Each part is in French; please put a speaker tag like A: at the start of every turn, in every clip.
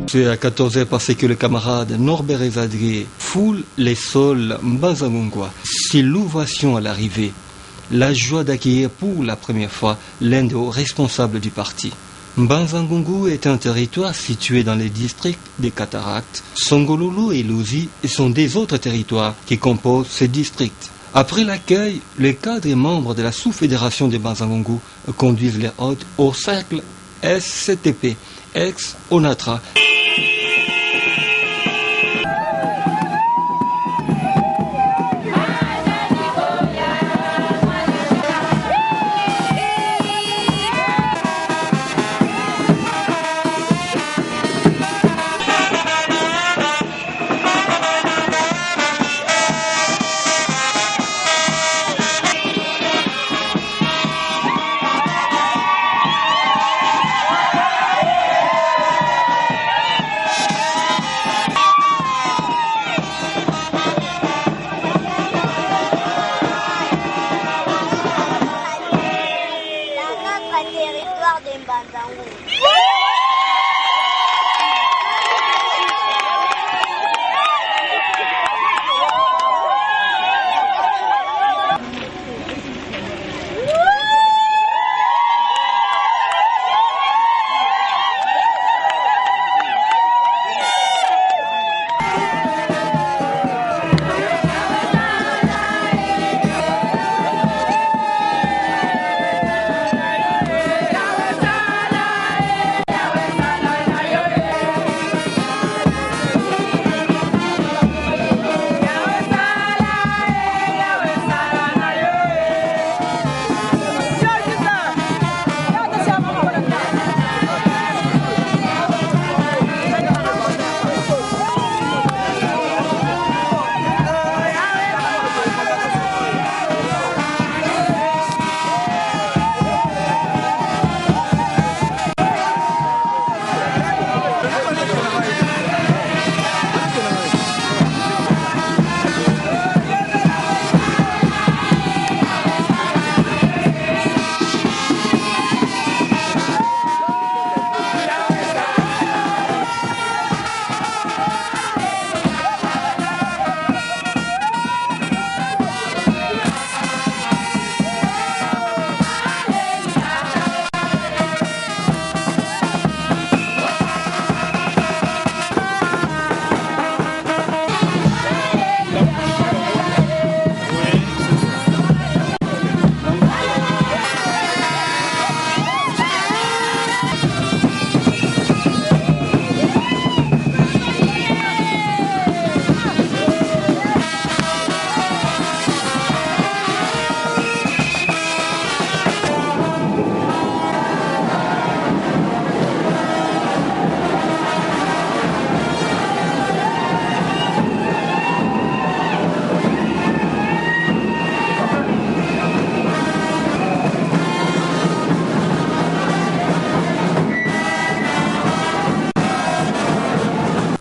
A: C'est à 14 heures parce que le camarade Norbert Ezadrier foule les sols Mbanza-Ngongwa. C'est l'ovation à l'arrivée, la joie d'accueillir pour la première fois l'un des responsables du parti. Mbanza-Ngongo est un territoire situé dans les districts des Cataractes. Songololo et Lozi sont des autres territoires qui composent ces districts. Après l'accueil, les cadres et membres de la sous-fédération de Mbanza-Ngongo conduisent les hôtes au cercle SCTP, ex-ONATRA.
B: territoire de Mbanza-Ngongo.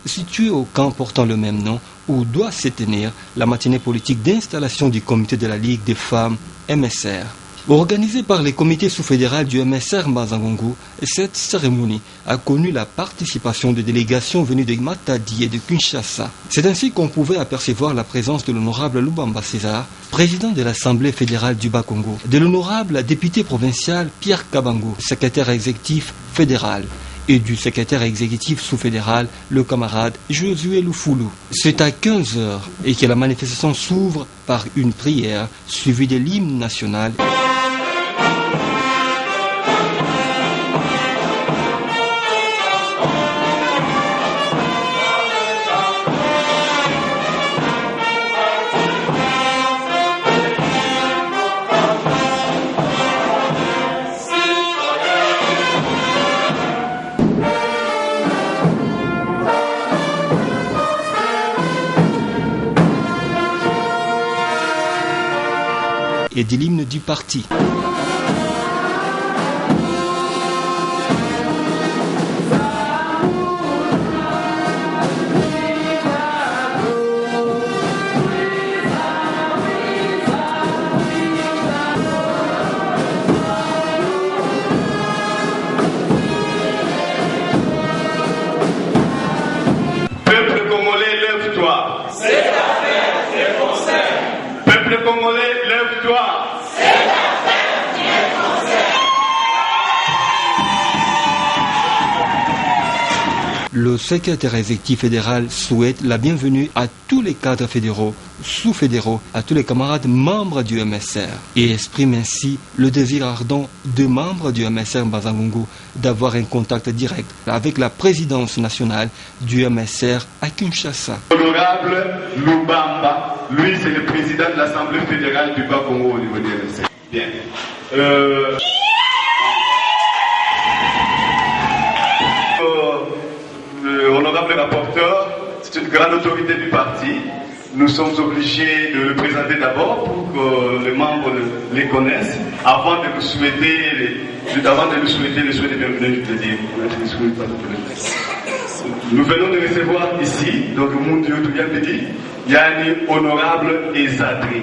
A: Situé au camp portant le même nom, où doit se tenir la matinée politique d'installation du comité de la Ligue des femmes MSR. Organisée par les comités sous-fédérales du MSR Mbanza-Ngongo, cette cérémonie a connu la participation de délégations venues de Matadi et de Kinshasa. C'est ainsi qu'on pouvait apercevoir la présence de l'honorable Lubamba César, président de l'Assemblée fédérale du Bas-Congo, de l'honorable député provincial Pierre Kabango, secrétaire exécutif fédéral, et du secrétaire exécutif sous-fédéral, le camarade Josué Lufoulou. C'est à 15 h et que la manifestation s'ouvre par une prière suivie de l'hymne national. Et de l'hymne du parti. Le secrétaire exécutif fédéral souhaite la bienvenue à tous les cadres fédéraux, sous-fédéraux, à tous les camarades membres du MSR et exprime ainsi le désir ardent des membres du MSR Mbazangongo d'avoir un contact direct avec la présidence nationale du MSR à Kinshasa.
C: Honorable Lubamba, lui c'est le président de l'Assemblée fédérale du Bas-Congo au niveau du MSR. Bien. Honorable rapporteur, c'est une grande autorité du parti. Nous sommes obligés de le présenter d'abord pour que les membres les connaissent avant de nous souhaiter le souhait de bienvenue, je veux dire. Nous venons de recevoir ici, donc mon Dieu, tout bien dit, Yanni Honorable Ezadri.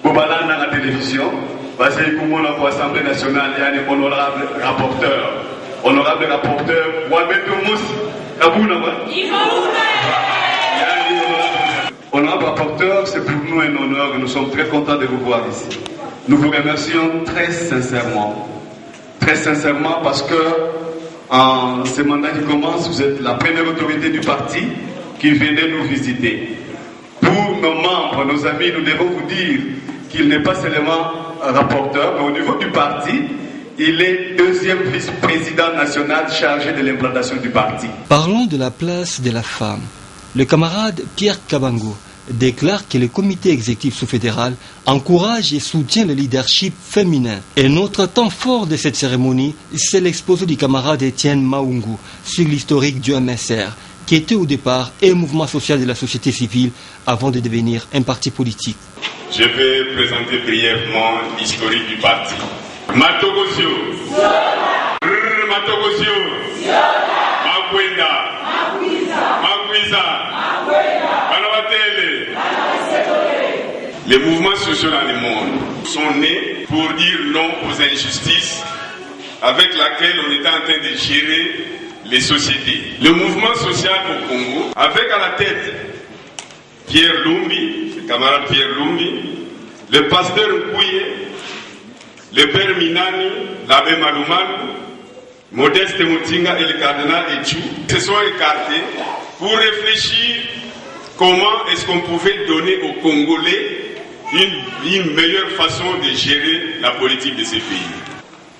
C: Bobala dans la télévision, parce que comme on a pour l'Assemblée nationale, Yanni Honorable rapporteur. Honorable rapporteur, Mohamed Moussi. Honorable rapporteur, c'est pour nous un honneur et nous sommes très contents de vous voir ici. Nous vous remercions très sincèrement parce que en ce mandat qui commence, vous êtes la première autorité du parti qui venait nous visiter. Pour nos membres, nos amis, nous devons vous dire qu'il n'est pas seulement un rapporteur, mais au niveau du parti, il est deuxième vice-président national chargé de l'implantation du parti.
A: Parlons de la place de la femme. Le camarade Pierre Kabango déclare que le comité exécutif sous-fédéral encourage et soutient le leadership féminin. Et notre temps fort de cette cérémonie, c'est l'exposé du camarade Étienne Maungu sur l'historique du MSR, qui était au départ un mouvement social de la société civile avant de devenir un parti politique.
D: Je vais présenter brièvement l'historique du parti. Matogosio, Matogosio, Makwenda, Makwiza, Manabatele. Les mouvements sociaux dans le monde sont nés pour dire non aux injustices avec laquelle on était en train de gérer les sociétés. Le mouvement social au Congo, avec à la tête Pierre Lumbi, le camarade Pierre Lumbi, le pasteur Nkouye, le père Minani, l'abbé Malouman, Modeste Moutinga et le cardinal Etchou se sont écartés pour réfléchir comment est-ce qu'on pouvait donner aux Congolais une meilleure façon de gérer la politique de ces pays.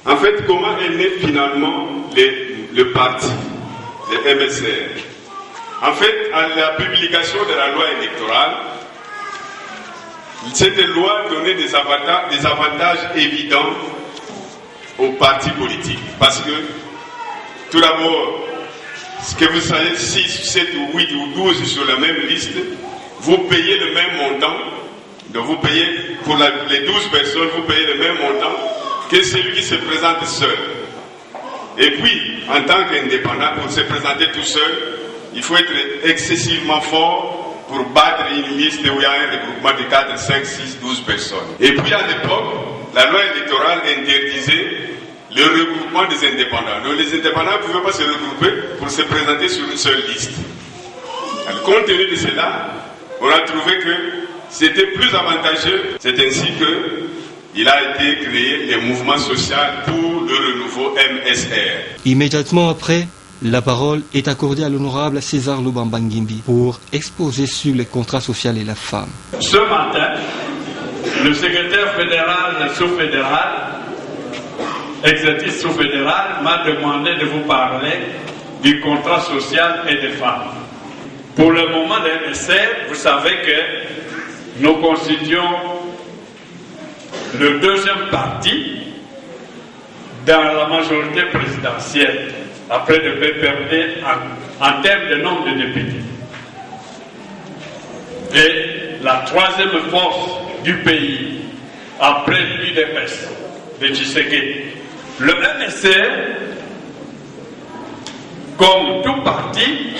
D: En fait, comment est né finalement le parti, le MSR? En fait, à la publication de la loi électorale, cette loi donnait des avantages évidents aux partis politiques. Parce que, tout d'abord, ce que vous savez, 6, 7 ou 8 ou 12 sur la même liste, vous payez le même montant. Donc vous payez, pour les 12 personnes, vous payez le même montant que celui qui se présente seul. Et puis, en tant qu'indépendant, pour se présenter tout seul, il faut être excessivement fort pour battre une liste où il y a un regroupement de 4, 5, 6, 12 personnes. Et puis à l'époque, la loi électorale interdisait le regroupement des indépendants. Donc les indépendants ne pouvaient pas se regrouper pour se présenter sur une seule liste. Alors, compte tenu de cela, on a trouvé que c'était plus avantageux. C'est ainsi qu'il a été créé le mouvement social pour le renouveau MSR.
A: Immédiatement après, la parole est accordée à l'honorable César Lubamba Ngimbi pour exposer sur le contrat social et la femme.
E: Ce matin, le secrétaire fédéral sous-fédéral, exécutif sous-fédéral, m'a demandé de vous parler du contrat social et des femmes. Pour le moment de MSR, vous savez que nous constituons le deuxième parti dans la majorité présidentielle, après le PPRD en termes de nombre de députés. Et la troisième force du pays, après l'UDPS de Tshisekedi. Le MSR, comme tout parti,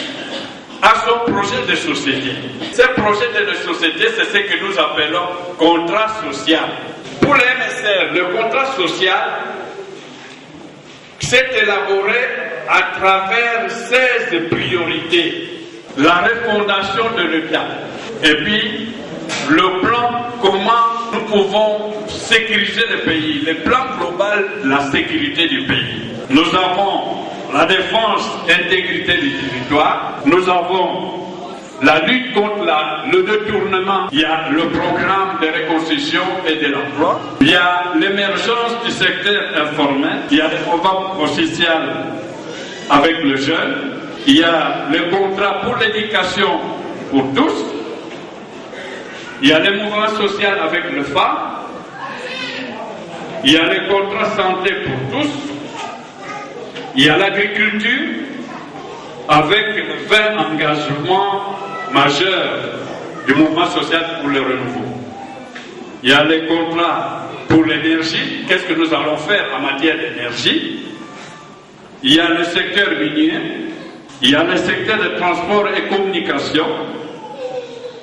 E: a son projet de société. Ce projet de société, c'est ce que nous appelons contrat social. Pour le MSR, le contrat social s'est élaboré à travers 16 priorités. La refondation de l'État. Et puis, le plan, comment nous pouvons sécuriser le pays. Le plan global de la sécurité du pays. Nous avons la défense et l'intégrité du territoire. Nous avons la lutte contre le détournement. Il y a le programme de reconstruction et de l'emploi. Il y a l'émergence du secteur informel. Il y a le programme social avec le jeune. Il y a le contrat pour l'éducation pour tous. Il y a le mouvement social avec le femmes. Il y a le contrat santé pour tous. Il y a l'agriculture avec le 20 engagements majeurs du mouvement social pour le renouveau. Il y a les contrats pour l'énergie. Qu'est-ce que nous allons faire en matière d'énergie? Il y a le secteur minier. Il y a le secteur de transport et communication.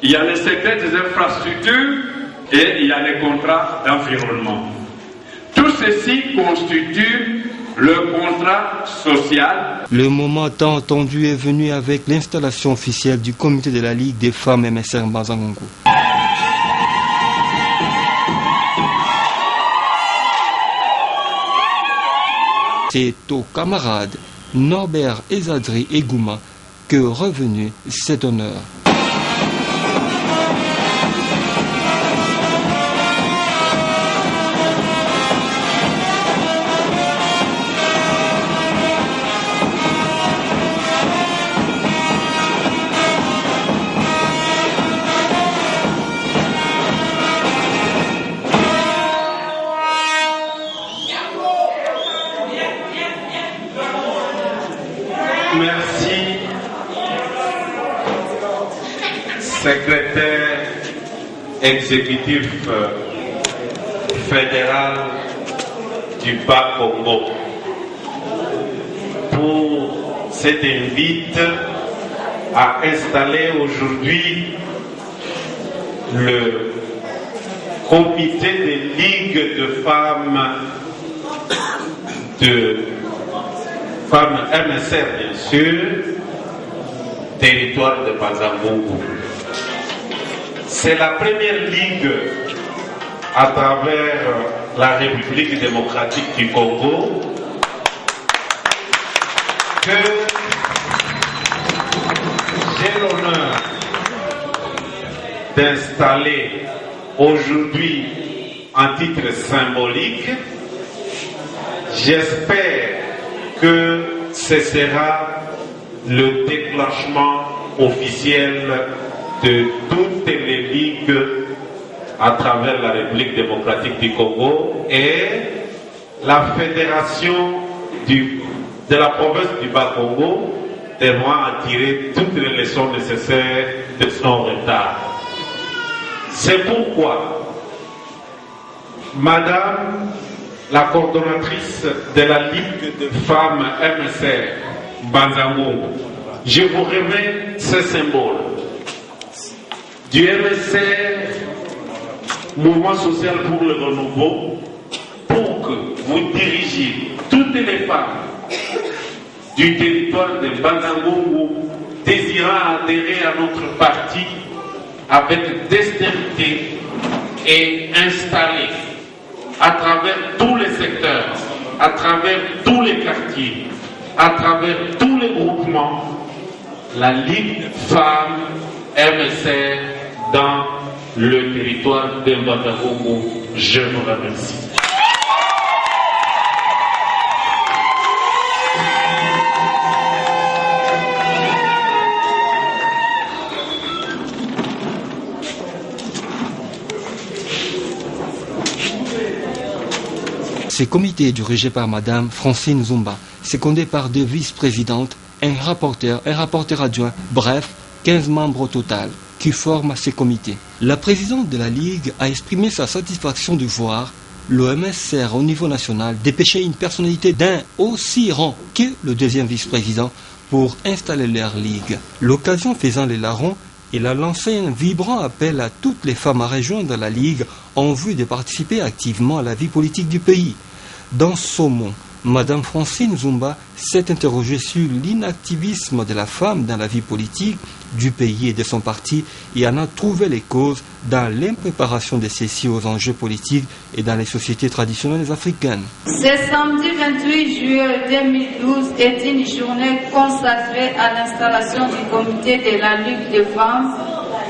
E: Il y a le secteur des infrastructures et il y a les contrats d'environnement. Tout ceci constitue le contrat social.
A: Le moment tant attendu est venu avec l'installation officielle du comité de la Ligue des femmes MSR Mbanza-Ngongo. C'est au camarade Norbert Ezadri Egouma que revenu cet honneur.
F: Merci, secrétaire exécutif fédéral du Bas-Congo, pour cette invite à installer aujourd'hui le comité de ligue de femmes MSR, bien sûr, territoire de Mbanza-Ngongo. C'est la première ligue à travers la République démocratique du Congo que j'ai l'honneur d'installer aujourd'hui en titre symbolique. J'espère que ce sera le déclenchement officiel de toutes les ligues à travers la République démocratique du Congo et la fédération de la province du Bas-Congo devra en tirer toutes les leçons nécessaires de son retard. C'est pourquoi Madame la coordonnatrice de la Ligue de femmes MSR Mbanza-Ngongo, je vous remets ce symbole du MSR, Mouvement social pour le renouveau, pour que vous dirigiez toutes les femmes du territoire de Mbanza-Ngongo désirant adhérer à notre parti avec dextérité et installer à travers tous les secteurs, à travers tous les quartiers, à travers tous les groupements, la Ligue femmes MSR dans le territoire de Mbanza-Ngongo. Je vous remercie.
A: Ce comité est dirigé par Madame Francine Zumba, secondé par 2 vice-présidentes, un rapporteur adjoint, bref, 15 membres au total, qui forment ces comités. La présidente de la Ligue a exprimé sa satisfaction de voir l'OMSR au niveau national dépêcher une personnalité d'un aussi rang que le 2e vice-président pour installer leur Ligue. L'occasion faisant les larrons, il a lancé un vibrant appel à toutes les femmes à rejoindre la Ligue en vue de participer activement à la vie politique du pays. Dans Saumon, Madame Francine Zumba s'est interrogée sur l'inactivisme de la femme dans la vie politique du pays et de son parti et en a trouvé les causes dans l'impréparation de celle-ci aux enjeux politiques et dans les sociétés traditionnelles africaines.
G: Ce samedi 28 juillet 2012 est une journée consacrée à l'installation du comité de la Ligue des femmes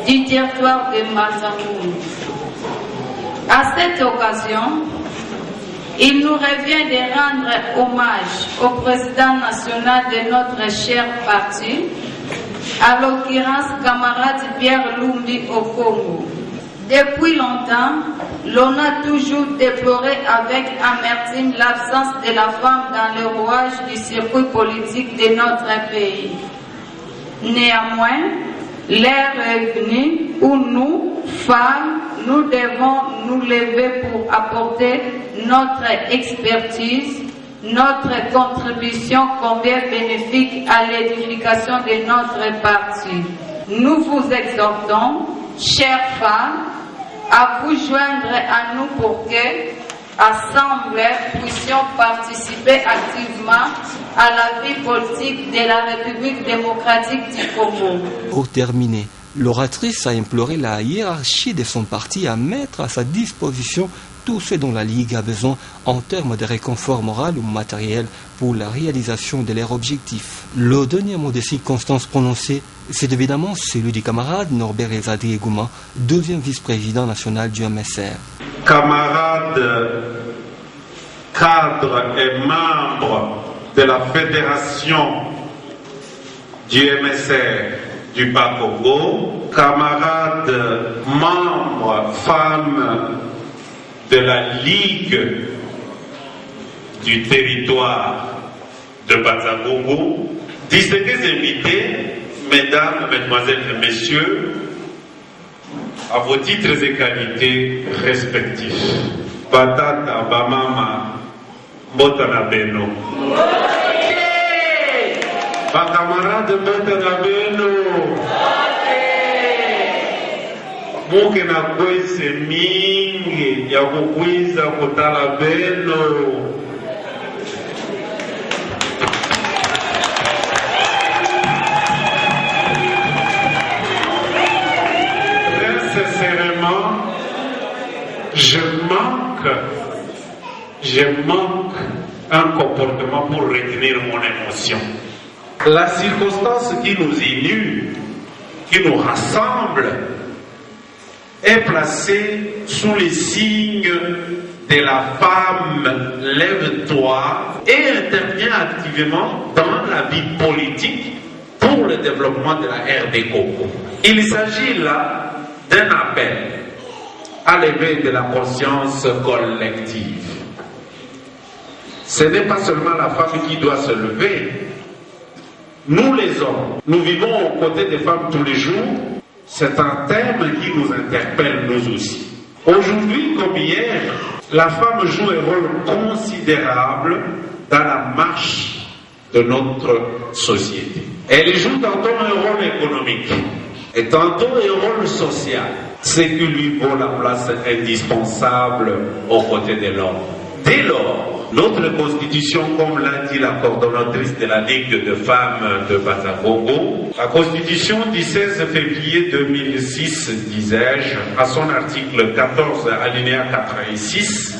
G: du territoire de Mazangoum. À cette occasion, il nous revient de rendre hommage au président national de notre cher parti, à l'occurrence camarade Pierre Lumbi Okongo. Depuis longtemps, l'on a toujours déploré avec amertume l'absence de la femme dans le rouage du circuit politique de notre pays. Néanmoins, l'heure est venue où nous, femmes, nous devons nous lever pour apporter notre expertise, notre contribution combien bénéfique à l'édification de notre parti. Nous vous exhortons, chères femmes, à vous joindre à nous pour que, ensemble, puissions participer activement à la vie politique de la République démocratique du Congo.
A: Pour terminer, l'oratrice a imploré la hiérarchie de son parti à mettre à sa disposition tout ce dont la Ligue a besoin en termes de réconfort moral ou matériel pour la réalisation de leurs objectifs. Le dernier mot de circonstance prononcé, c'est évidemment celui du camarade Norbert Ezadri Egouma, deuxième vice-président national du MSR.
F: Camarades, cadres et membres de la fédération du MSR du Bas-Congo, camarades, membres, femmes de la Ligue du territoire de Bazangongo, distingués invités, mesdames, mesdemoiselles et messieurs, à vos titres et qualités respectifs. Batata Bamama Botanabeno. Camarades Botanabeno. Muke na kwese mingi ya kukwiza kutala beno. Très sincèrement, je manque un comportement pour retenir mon émotion. La circonstance qui nous unit, qui nous rassemble, est placé sous les signes de la femme lève-toi et intervient activement dans la vie politique pour le développement de la RD Congo. Il s'agit là d'un appel à l'éveil de la conscience collective. Ce n'est pas seulement la femme qui doit se lever. Nous les hommes, nous vivons aux côtés des femmes tous les jours. C'est un thème qui nous interpelle nous aussi. Aujourd'hui comme hier, la femme joue un rôle considérable dans la marche de notre société. Elle joue tantôt un rôle économique et tantôt un rôle social, ce qui lui vaut la place indispensable aux côtés de l'homme. Dès lors, notre constitution, comme l'a dit la coordonnatrice de la Ligue de femmes de Bazangongo, la constitution du 16 février 2006, disais-je, à son article 14, alinéa 86,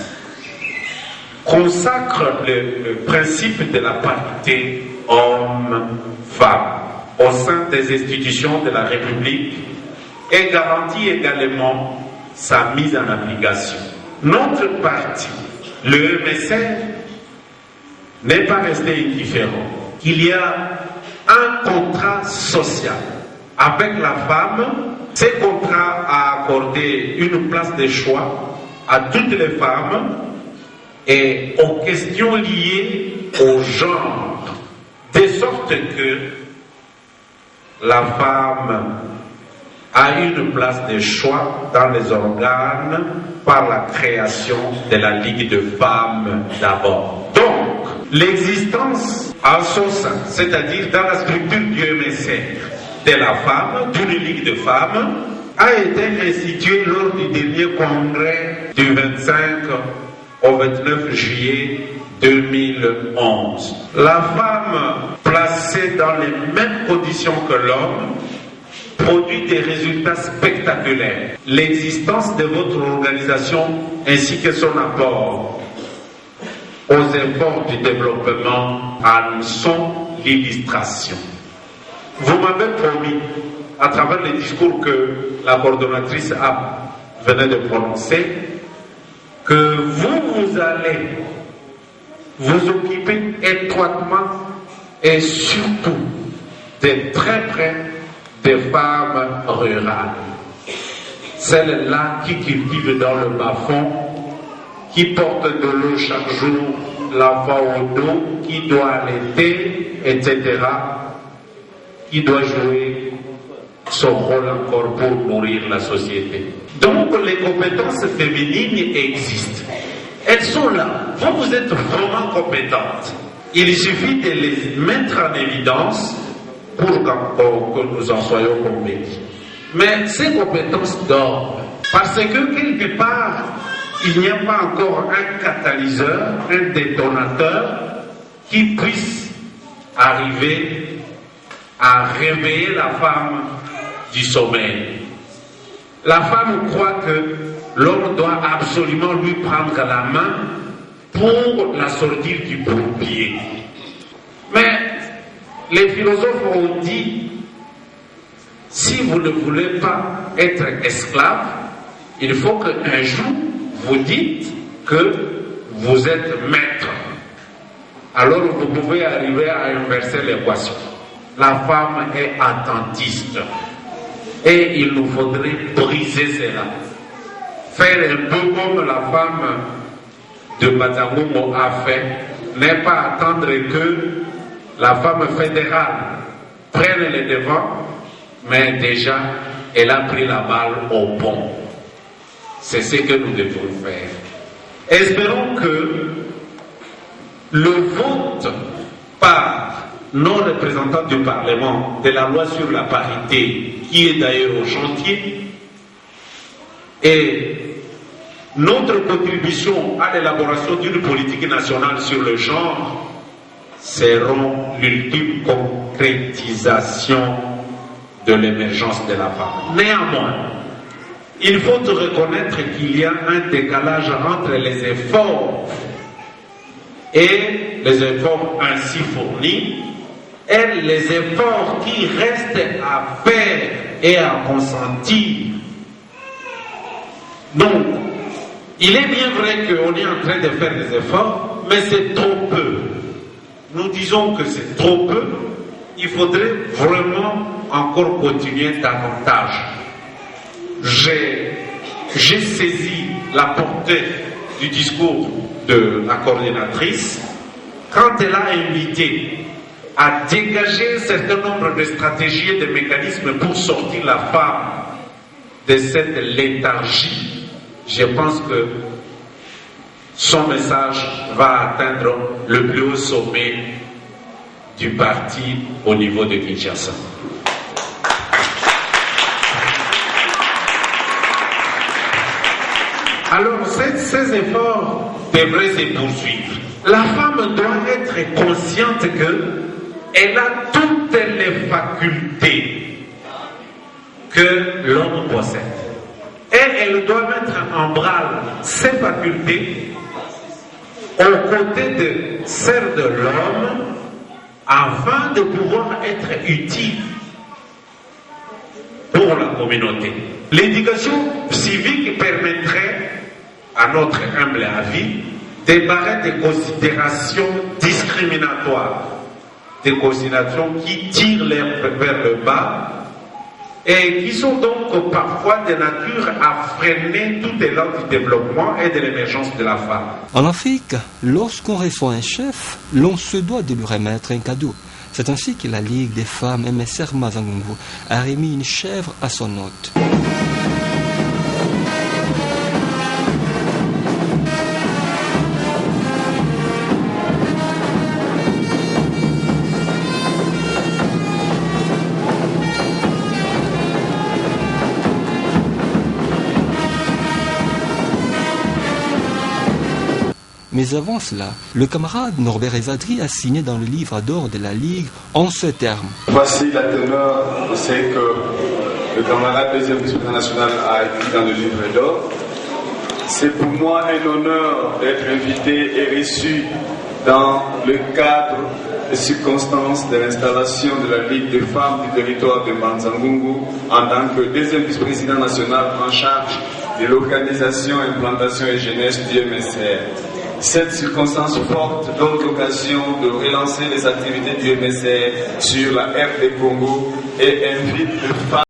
F: consacre le principe de la parité homme-femme au sein des institutions de la République et garantit également sa mise en application. Notre parti, le MSR, n'est pas resté indifférent. Il y a un contrat social avec la femme. Ce contrat a accordé une place de choix à toutes les femmes et aux questions liées au genre, de sorte que la femme a une place de choix dans les organes par la création de la Ligue de femmes d'abord. Donc, l'existence en son sein, c'est-à-dire dans la structure du MSR, de la femme, d'une Ligue de femmes, a été instituée lors du dernier congrès du 25 au 29 juillet 2011. La femme placée dans les mêmes conditions que l'homme produit des résultats spectaculaires. L'existence de votre organisation ainsi que son apport aux efforts du développement en sont l'illustration. Vous m'avez promis, à travers les discours que la coordonnatrice venait de prononcer, que vous allez vous occuper étroitement et surtout de très près des femmes rurales. Celles-là qui cultivent dans le bas-fond, qui portent de l'eau chaque jour, l'enfant au dos, qui doit allaiter, etc., qui doit jouer son rôle encore pour nourrir la société. Donc les compétences féminines existent. Elles sont là. Vous êtes vraiment compétentes. Il suffit de les mettre en évidence pour que nous en soyons convaincus. Mais ces compétences dorment. Parce que quelque part, il n'y a pas encore un catalyseur, un détonateur qui puisse arriver à réveiller la femme du sommeil. La femme croit que l'homme doit absolument lui prendre la main pour la sortir du bourbier. Mais les philosophes ont dit, si vous ne voulez pas être esclave, il faut qu'un jour vous dites que vous êtes maître. Alors vous pouvez arriver à inverser l'équation. La femme est attentiste. Et il nous faudrait briser cela. Faire un peu comme la femme de Bazangomo a fait, n'est pas attendre que la femme fédérale prenne les devants, mais déjà, elle a pris la balle au pont. C'est ce que nous devons faire. Espérons que le vote par nos représentants du Parlement de la loi sur la parité, qui est d'ailleurs au chantier, et notre contribution à l'élaboration d'une politique nationale sur le genre seront l'ultime concrétisation de l'émergence de la femme. Néanmoins, il faut reconnaître qu'il y a un décalage entre les efforts et les efforts ainsi fournis et les efforts qui restent à faire et à consentir. Donc, il est bien vrai qu'on est en train de faire des efforts, mais c'est trop peu. Nous disons que c'est trop peu. Il faudrait vraiment encore continuer davantage. J'ai saisi la portée du discours de la coordinatrice quand elle a invité à dégager un certain nombre de stratégies et de mécanismes pour sortir la femme de cette léthargie. Je pense que son message va atteindre le plus haut sommet du parti au niveau de Kinshasa. Alors, ces efforts devraient se poursuivre. La femme doit être consciente qu'elle a toutes les facultés que l'homme possède. Et elle doit mettre en branle ses facultés aux côtés de celles de l'homme afin de pouvoir être utile pour la communauté. L'éducation civique permettrait, à notre humble avis, de barrer des considérations discriminatoires, des considérations qui tirent vers le bas et qui sont donc parfois de nature à freiner tout élan du développement et de l'émergence de la femme.
A: En Afrique, lorsqu'on reçoit un chef, l'on se doit de lui remettre un cadeau. C'est ainsi que la Ligue des femmes MSR Mazangongo a remis une chèvre à son hôte. Mais Mais avant cela, le camarade Norbert Ezadri a signé dans le livre d'or de la Ligue en ces termes.
C: Voici la teneur de ce que le camarade deuxième vice-président national a écrit dans le livre d'or. C'est pour moi un honneur d'être invité et reçu dans le cadre des circonstances de l'installation de la Ligue des femmes du territoire de Mbanza-Ngungu en tant que deuxième vice-président national en charge de l'organisation, implantation et jeunesse du MSR. Cette circonstance forte donne l'occasion de relancer les activités du MSR sur la RD Congo et invite les femmes